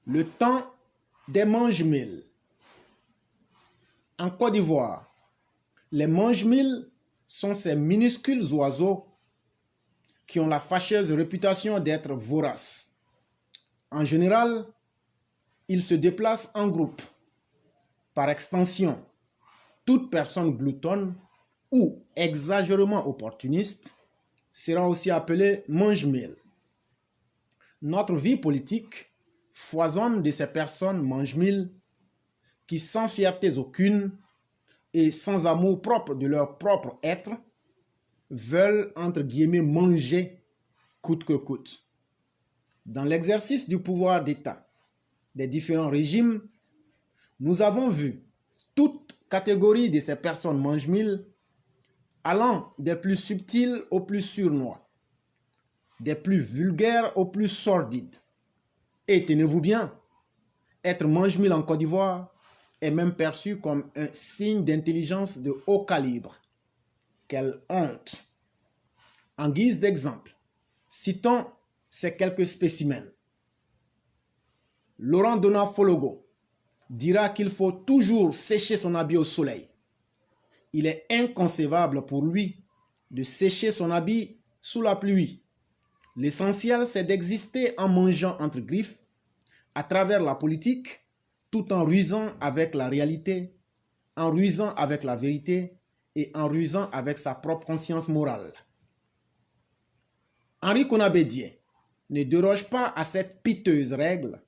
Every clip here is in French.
Le temps des mange-mille. En Côte d'Ivoire, les mange-mille sont ces minuscules oiseaux qui ont la fâcheuse réputation d'être voraces. En général, ils se déplacent en groupe. Par extension, toute personne gloutonne ou exagérément opportuniste sera aussi appelée mange-mille. Notre vie politique foisonne de ces personnes mange-mille qui, sans fierté aucune et sans amour propre de leur propre être, veulent, entre guillemets, manger coûte que coûte. Dans l'exercice du pouvoir d'État des différents régimes, nous avons vu toute catégorie de ces personnes mange-mille allant des plus subtils aux plus sournois, des plus vulgaires aux plus sordides. Et tenez-vous bien, être mange-mille en Côte d'Ivoire est même perçu comme un signe d'intelligence de haut calibre. Quelle honte! En guise d'exemple, citons ces quelques spécimens. Laurent Donafologo dira qu'il faut toujours sécher son habit au soleil. Il est inconcevable pour lui de sécher son habit sous la pluie. L'essentiel, c'est d'exister en mangeant entre griffes, à travers la politique, tout en rusant avec la réalité, en rusant avec la vérité et en rusant avec sa propre conscience morale. Henri Konaté Dieng ne déroge pas à cette piteuse règle.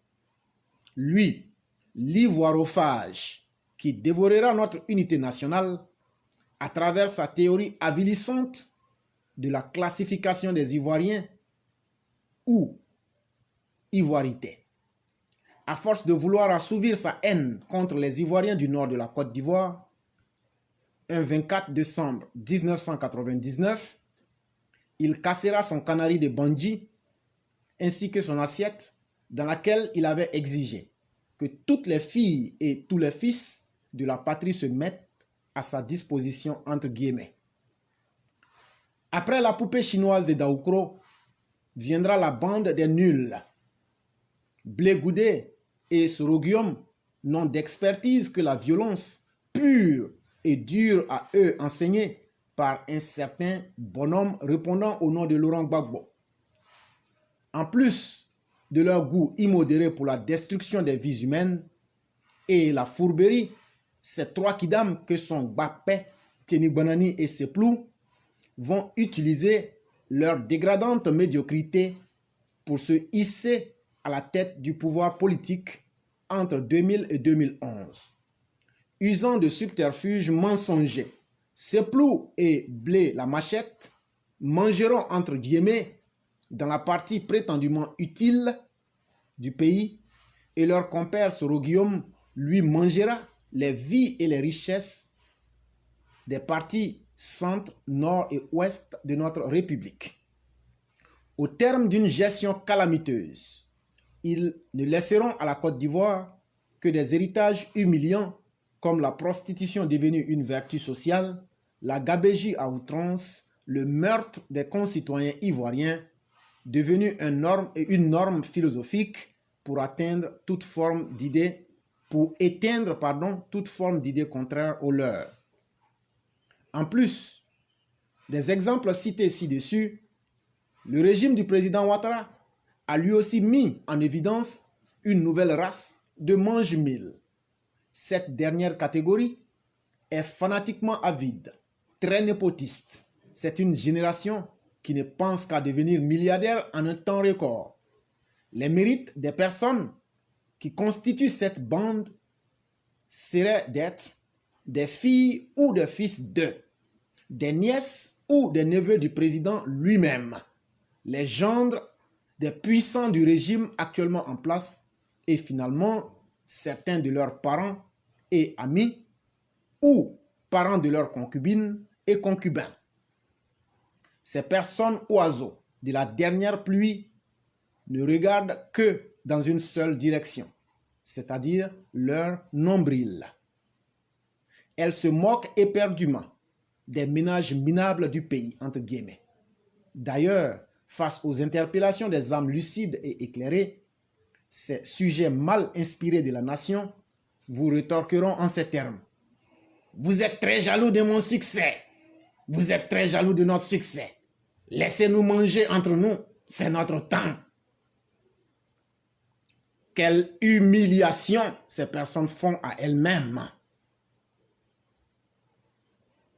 Lui, l'ivoirophage, qui dévorera notre unité nationale à travers sa théorie avilissante de la classification des Ivoiriens ou ivoirité. À force de vouloir assouvir sa haine contre les Ivoiriens du nord de la Côte d'Ivoire, un 24 décembre 1999, il cassera son canari de Bandji ainsi que son assiette dans laquelle il avait exigé que toutes les filles et tous les fils de la patrie se mettent à sa disposition entre guillemets. Après la poupée chinoise de Daoukro, viendra la bande des nuls. Blé Goudé et Soroguium n'ont d'expertise que la violence pure et dure à eux enseignée par un certain bonhomme répondant au nom de Laurent Gbagbo. En plus de leur goût immodéré pour la destruction des vies humaines et la fourberie, ces trois kidam que sont Gbapé, Ténibanani et Seplou vont utiliser leur dégradante médiocrité pour se hisser à la tête du pouvoir politique entre 2000 et 2011. Usant de subterfuges mensongers, Seplou et Blé la Machette mangeront entre guillemets dans la partie prétendument utile du pays et leur compère Soroguium lui mangera les vies et les richesses des parties centre, nord et ouest de notre République. Au terme d'une gestion calamiteuse, ils ne laisseront à la Côte d'Ivoire que des héritages humiliants comme la prostitution devenue une vertu sociale, la gabegie à outrance, le meurtre des concitoyens ivoiriens, devenu une norme philosophique pour éteindre toute forme d'idée contraires aux leurs. En plus des exemples cités ci-dessus, le régime du président Ouattara a lui aussi mis en évidence une nouvelle race de mange-mille. Cette dernière catégorie est fanatiquement avide, très népotiste. C'est une génération qui ne pense qu'à devenir milliardaire en un temps record. Les mérites des personnes qui constituent cette bande seraient d'être des filles ou des fils des nièces ou des neveux du président lui-même, les gendres des puissants du régime actuellement en place et finalement certains de leurs parents et amis ou parents de leurs concubines et concubins. Ces personnes oiseaux de la dernière pluie ne regardent que dans une seule direction, c'est-à-dire leur nombril. Elles se moquent éperdument des ménages minables du pays, entre guillemets. D'ailleurs, face aux interpellations des âmes lucides et éclairées, ces sujets mal inspirés de la nation vous rétorqueront en ces termes. Vous êtes très jaloux de mon succès. Vous êtes très jaloux de notre succès. Laissez-nous manger entre nous. C'est notre temps. Quelle humiliation ces personnes font à elles-mêmes.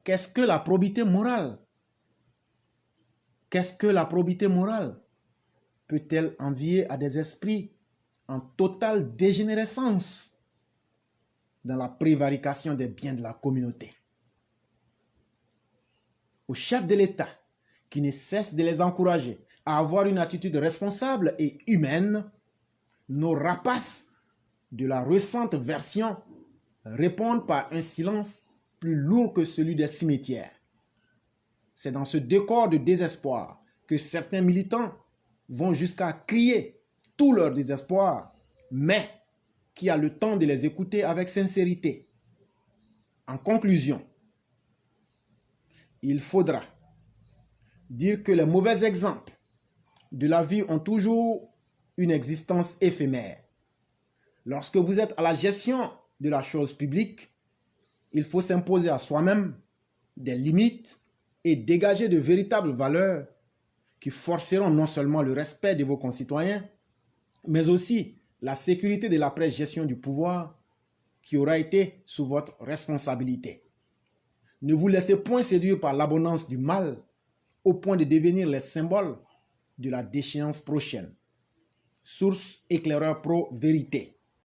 Qu'est-ce que la probité morale? Qu'est-ce que la probité morale? Peut-elle envier à des esprits en totale dégénérescence dans la prévarication des biens de la communauté? Au chef de l'État, qui ne cesse de les encourager à avoir une attitude responsable et humaine, nos rapaces de la récente version répondent par un silence plus lourd que celui des cimetières. C'est dans ce décor de désespoir que certains militants vont jusqu'à crier tout leur désespoir, mais qui a le temps de les écouter avec sincérité. En conclusion, il faudra dire que les mauvais exemples de la vie ont toujours une existence éphémère. Lorsque vous êtes à la gestion de la chose publique, il faut s'imposer à soi-même des limites et dégager de véritables valeurs qui forceront non seulement le respect de vos concitoyens, mais aussi la sécurité de l'après-gestion du pouvoir qui aura été sous votre responsabilité. Ne vous laissez point séduire par l'abondance du mal au point de devenir les symboles de la déchéance prochaine. Source Éclaireur Pro Vérité.